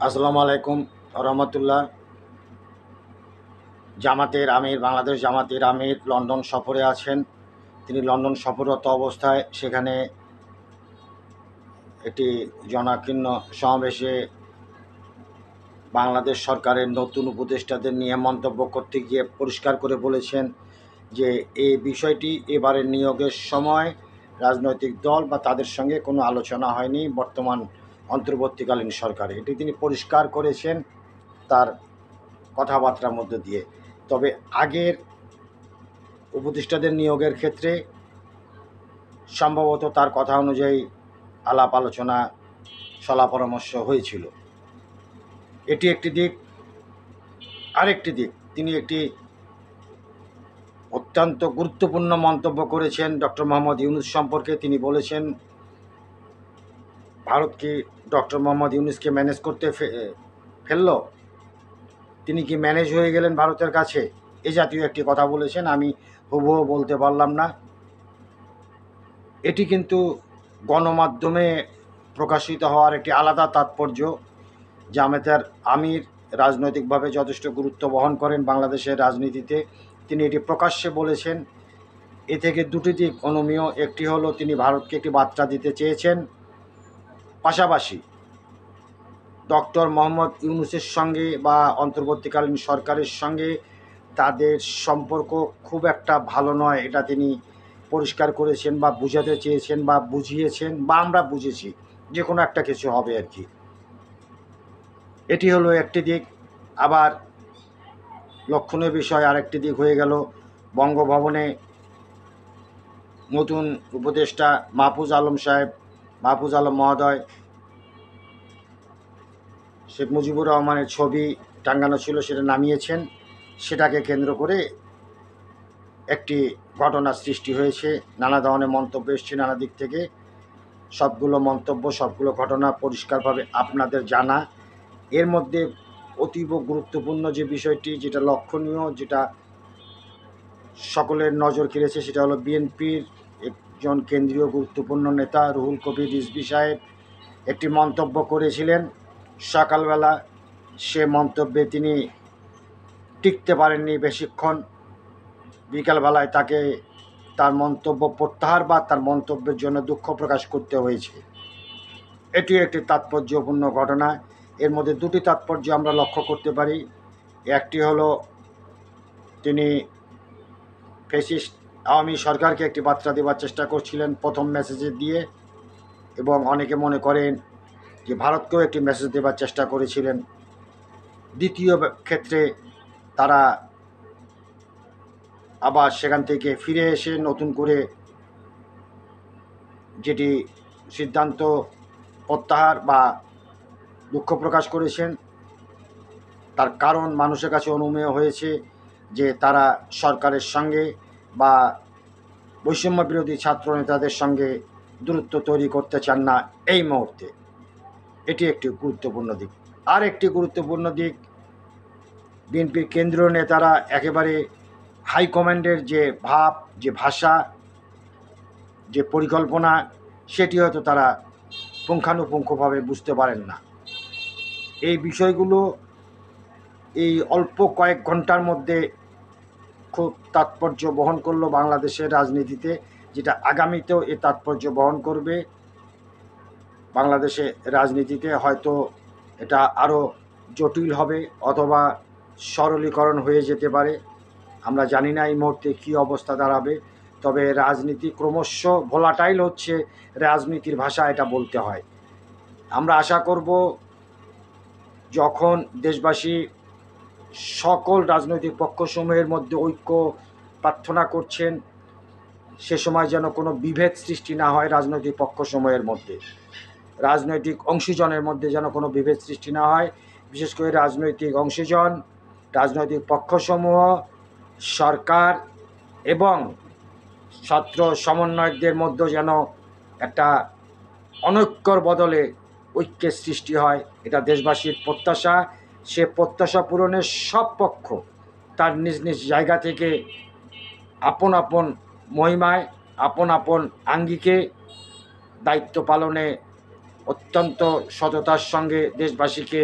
আসসালামু আলাইকুম রহমতুল্লাহ। জামাতের আমির, বাংলাদেশ জামাতের আমির লন্ডন সফরে আছেন। তিনি লন্ডন সফররত অবস্থায় সেখানে একটি জনাকীর্ণ সমাবেশে বাংলাদেশ সরকারের নতুন উপদেষ্টাদের নিয়ে মন্তব্য করতে গিয়ে পরিষ্কার করে বলেছেন যে এই বিষয়টি এবারের নিয়োগের সময় রাজনৈতিক দল বা তাদের সঙ্গে কোনো আলোচনা হয়নি বর্তমান অন্তর্বর্তীকালীন সরকারে। এটি তিনি পরিষ্কার করেছেন তার কথাবার্তার মধ্য দিয়ে। তবে আগের উপদেষ্টাদের নিয়োগের ক্ষেত্রে সম্ভবত তার কথা অনুযায়ী আলাপ আলোচনা সলা পরামর্শ হয়েছিল। এটি একটি দিক। আরেকটি দিক, তিনি একটি অত্যন্ত গুরুত্বপূর্ণ মন্তব্য করেছেন ডক্টর মোহাম্মদ ইউনূস সম্পর্কে। তিনি বলেছেন ভারত কি ডক্টর মোহাম্মদ ইউনূসকে ম্যানেজ করতে ফেলল, তিনি কি ম্যানেজ হয়ে গেলেন ভারতের কাছে, এ জাতীয় একটি কথা বলেছেন। আমি হুবহু বলতে পারলাম না। এটি কিন্তু গণমাধ্যমে প্রকাশিত হওয়ার একটি আলাদা তাৎপর্য। জামাতের আমির রাজনৈতিকভাবে যথেষ্ট গুরুত্ব বহন করেন বাংলাদেশের রাজনীতিতে, তিনি এটি প্রকাশ্যে বলেছেন। এ থেকে দুটি দিক অনুমেয়। একটি হলো তিনি ভারতকে একটি বার্তা দিতে চেয়েছেন, পাশাপাশি ডক্টর মোহাম্মদ ইউনূসের সঙ্গে বা অন্তর্বর্তীকালীন সরকারের সঙ্গে তাদের সম্পর্ক খুব একটা ভালো নয়, এটা তিনি পরিষ্কার করেছেন বা বুঝাতে চেয়েছেন বা বুঝিয়েছেন, বা আমরা বুঝেছি, যে কোনো একটা কিছু হবে আর কি। এটি হলো একটি দিক। আবার লক্ষণীয় বিষয় আরেকটি দিক হয়ে গেল, বঙ্গভবনে নতুন উপদেষ্টা মাহফুজ আলম মহোদয়, শেখ মুজিবুর রহমানের ছবি টাঙ্গানো ছিল, সেটা নামিয়েছেন। সেটাকে কেন্দ্র করে একটি ঘটনার সৃষ্টি হয়েছে, নানা ধরনের মন্তব্য এসছে নানা দিক থেকে। সবগুলো মন্তব্য, সবগুলো ঘটনা পরিষ্কারভাবে আপনাদের জানা। এর মধ্যে অতীব গুরুত্বপূর্ণ যে বিষয়টি, যেটা লক্ষণীয়, যেটা সকলের নজর কেড়েছে, সেটা হলো বিএনপির একজন কেন্দ্রীয় গুরুত্বপূর্ণ নেতা রুহুল কবির রিজভী সাহেব একটি মন্তব্য করেছিলেন সকালবেলা। সে মন্তব্যে তিনি টিকতে পারেননি বেশিক্ষণ। বিকালবেলায় তাকে তার মন্তব্য প্রত্যাহার বা তার মন্তব্যের জন্য দুঃখ প্রকাশ করতে হয়েছে। এটি একটি তাৎপর্যপূর্ণ ঘটনা। এর মধ্যে দুটি তাৎপর্য আমরা লক্ষ্য করতে পারি। একটি হলো তিনি ফ্যাসিস্ট আওয়ামী সরকারকে একটি বার্তা দেওয়ার চেষ্টা করছিলেন প্রথম মেসেজে দিয়ে, এবং অনেকে মনে করেন যে ভারতকেও একটি মেসেজ দেওয়ার চেষ্টা করেছিলেন। দ্বিতীয় ক্ষেত্রে তারা আবার সেখান থেকে ফিরে এসে নতুন করে যেটি সিদ্ধান্ত প্রত্যাহার বা দুঃখ প্রকাশ করেছেন, তার কারণ মানুষের কাছে অনুমেয় হয়েছে যে তারা সরকারের সঙ্গে বা বৈষম্য বিরোধী ছাত্র নেতাদের সঙ্গে দূরত্ব তৈরি করতে চান না এই মুহূর্তে। এটি একটি গুরুত্বপূর্ণ দিক। আর একটি গুরুত্বপূর্ণ দিক, বিএনপির কেন্দ্রীয় নেতারা একেবারে হাইকমান্ডের যে ভাব, যে ভাষা, যে পরিকল্পনা, সেটি হয়তো তারা পুঙ্খানুপুঙ্খভাবে বুঝতে পারেন না। এই বিষয়গুলো এই অল্প কয়েক ঘন্টার মধ্যে খুব তাৎপর্য বহন করলো বাংলাদেশের রাজনীতিতে, যেটা আগামীতেও এই তাৎপর্য বহন করবে বাংলাদেশের রাজনীতিতে। হয়তো এটা আরও জটিল হবে অথবা সরলীকরণ হয়ে যেতে পারে, আমরা জানি না এই মুহূর্তে কী অবস্থা দাঁড়াবে। তবে রাজনীতি ক্রমশ ভোলাটাইল হচ্ছে, রাজনীতির ভাষা এটা বলতে হয়। আমরা আশা করব যখন দেশবাসী সকল রাজনৈতিক পক্ষসমূহের মধ্যে ঐক্য প্রার্থনা করছেন, সে সময় যেন কোনো বিভেদ সৃষ্টি না হয় রাজনৈতিক পক্ষসমূহের মধ্যে, রাজনৈতিক অংশীজনের মধ্যে যেন কোনো বিভেদ সৃষ্টি না হয়। বিশেষ করে রাজনৈতিক অংশীজন, রাজনৈতিক পক্ষসমূহ, সরকার এবং ছাত্র সমন্বয়কদের মধ্যে যেন একটা অনৈক্যর বদলে ঐক্যের সৃষ্টি হয়, এটা দেশবাসীর প্রত্যাশা। সে প্রত্যাশা পূরণের সব পক্ষ তার নিজ নিজ জায়গা থেকে আপন আপন মহিমায়, আপন আপন আঙ্গিকে দায়িত্ব পালনে অত্যন্ত সততার সঙ্গে দেশবাসীকে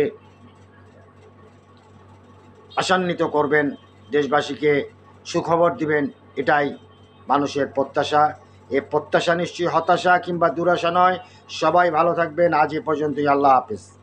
আশান্বিত করবেন, দেশবাসীকে সুখবর দিবেন, এটাই মানুষের প্রত্যাশা। এ প্রত্যাশা নিশ্চয়ই হতাশা কিংবা দুরাশা নয়। সবাই ভালো থাকবেন। আজ এ পর্যন্তই। আল্লাহ হাফেজ।